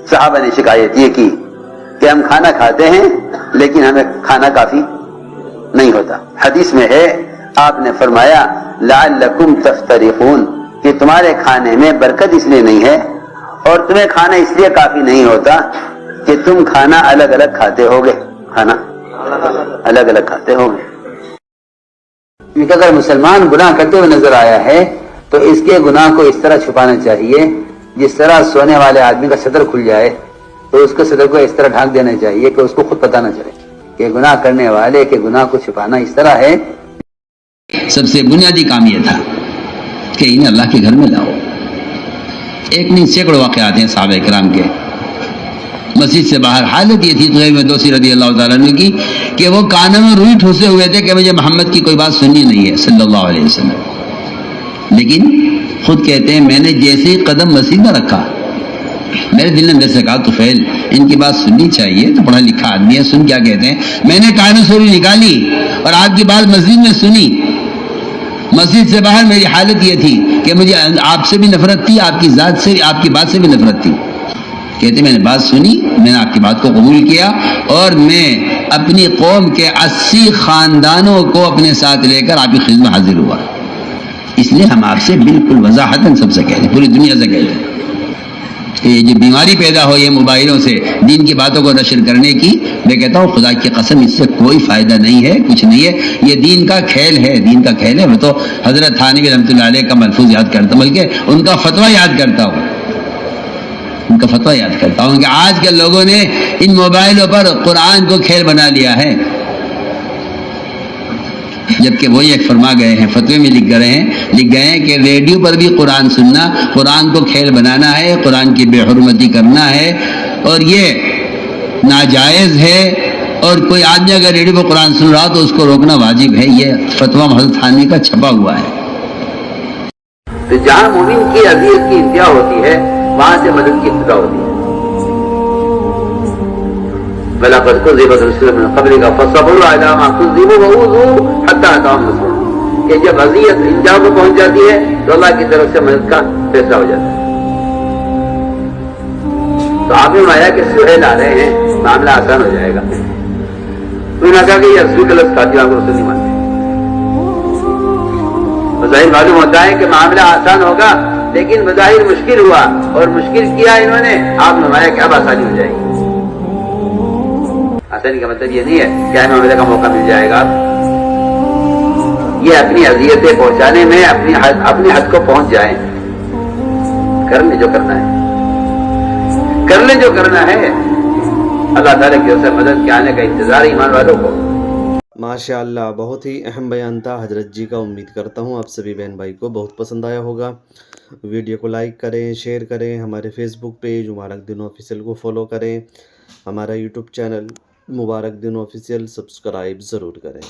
صحابہ نے شکایت یہ کی کہ ہم کھانا کھاتے ہیں لیکن ہمیں کھانا کافی نہیں ہوتا. حدیث میں ہے آپ نے فرمایا لعلکم تفترقون کہ تمہارے کھانے میں برکت اس لیے نہیں ہے اور تمہیں کھانا اس لیے کافی نہیں ہوتا کہ تم کھانا الگ الگ کھاتے ہوگے. کھانا الگ الگ کھاتے ہوگے. اگر مسلمان گناہ کرتے ہوئے نظر آیا ہے تو اس کے گناہ کو اس طرح چھپانا چاہیے جس طرح سونے والے آدمی کا صدر کھل جائے تو اس کے صدر کو اس طرح ڈھانک دینا چاہیے کہ اس کو خود پتہ نہ چلے کہ گناہ کرنے والے کے گناہ کو چھپانا اس طرح ہے. سب سے بنیادی کام یہ تھا کہ انہیں اللہ کے گھر میں لاؤ. ایک نہیں سینکڑوں واقعات ہیں صحابہ کرام کے. مسجد سے باہر حالت یہ تھی سہیل دوسی رضی اللہ تعالیٰ عنہ کی کہ وہ کانوں میں روئی ٹھوسے ہوئے تھے کہ مجھے محمد کی کوئی بات سننی نہیں ہے صلی اللہ علیہ وسلم. لیکن خود کہتے ہیں میں نے جیسے ہی قدم مسجد میں رکھا میرے دل نے اندر سے کہا طفیل ان کی بات سننی چاہیے, تو پڑھا لکھا آدمی ہے, سن کیا کہتے ہیں. میں نے کانوں سے روئی نکالی اور آپ کی بات مسجد میں سنی. مسجد سے باہر میری حالت یہ تھی کہ مجھے آپ سے بھی نفرت تھی, آپ کی ذات سے, آپ کی بات سے بھی نفرت تھی. کہتے میں نے بات سنی, میں نے آپ کی بات کو قبول کیا اور میں اپنی قوم کے 80 خاندانوں کو اپنے ساتھ لے کر آپ کی خدمت حاضر ہوا. اس لیے ہم آپ سے بالکل وضاحتاً سب سے کہتے ہیں, پوری دنیا سے کہتے ہیں کہ یہ جو بیماری پیدا ہوئی ہے موبائلوں سے دین کی باتوں کو نشر کرنے کی, میں کہتا ہوں خدا کی قسم اس سے کوئی فائدہ نہیں ہے, کچھ نہیں ہے. یہ دین کا کھیل ہے, دین کا کھیل ہے. میں تو حضرت تھانوی رحمۃ اللہ علیہ کا ملفوظ یاد کرتا ہوں, بلکہ ان کا فتویٰ یاد کرتا ہوں, ان کا فتویٰ یاد کرتا ہوں کہ آج کے لوگوں نے ان موبائلوں پر قرآن کو کھیل بنا لیا ہے, جبکہ وہی ایک فرما گئے ہیں, فتوے میں لکھ گئے ہیں کہ ریڈیو پر بھی قرآن سننا, قرآن کو کھیل بنانا ہے, قرآن کی بے حرمتی کرنا ہے اور یہ ناجائز ہے. اور کوئی آدمی اگر ریڈیو پر قرآن سن رہا تو اس کو روکنا واجب ہے. یہ فتویٰ حضرت تھانوی کا چھپا ہوا ہے. تو جہاں مومن کی اذیت کی انتہا ہوتی ہے وہاں سے مدد کی ابتدا ہوتی ہے. وَلَقَدْ كُذِّبَتْ رُسُلٌ مِّن قَبْلِكَ فَصَبَرُوا عَلَىٰ مَا كُذِّبُوا وَأُوذُوا حَتَّىٰ أَتَاهُمْ نَصْرُنَا کہ جب اذیت انتہا کو پہنچ جاتی ہے تو اللہ کی طرف سے مدد کا فیصلہ ہو جاتا ہے. تو آپ نے فرمایا کہ سہیل آ رہے ہیں, معاملہ آسان ہو جائے گا. تو انہوں نے کہا کہ یہ رسول غلط کھاتی آپ کو رسول نہیں مانتے. بظاہر معلوم ہوتا ہے کہ معاملہ آسان ہوگا لیکن بظاہر مشکل ہوا اور مشکل کیا انہوں نے. آپ نے فرمایا کہ اب آسانی ہو جائے گی. آسانی کا مطلب یہ نہیں ہے کہ ہمیں معاملے کا موقع مل جائے گا. یہ اپنی اذیتیں پہنچانے میں اپنی حد کو پہنچ جائیں. کر لیں جو کرنا ہے, کر لیں جو کرنا ہے. اللہ تعالیٰ کی طرف سے مدد کے آنے کا انتظار ایمان والوں کو. ماشاء اللہ, بہت ہی اہم بیان تھا حضرت جی کا. امید کرتا ہوں آپ سبھی بہن بھائی کو بہت پسند آیا ہوگا. ویڈیو کو لائک کریں, شیئر کریں, ہمارے فیس بک پیج مبارک دن آفیشیل کو فالو کریں, ہمارا یوٹیوب چینل مبارک دن آفیشیل سبسکرائب ضرور کریں.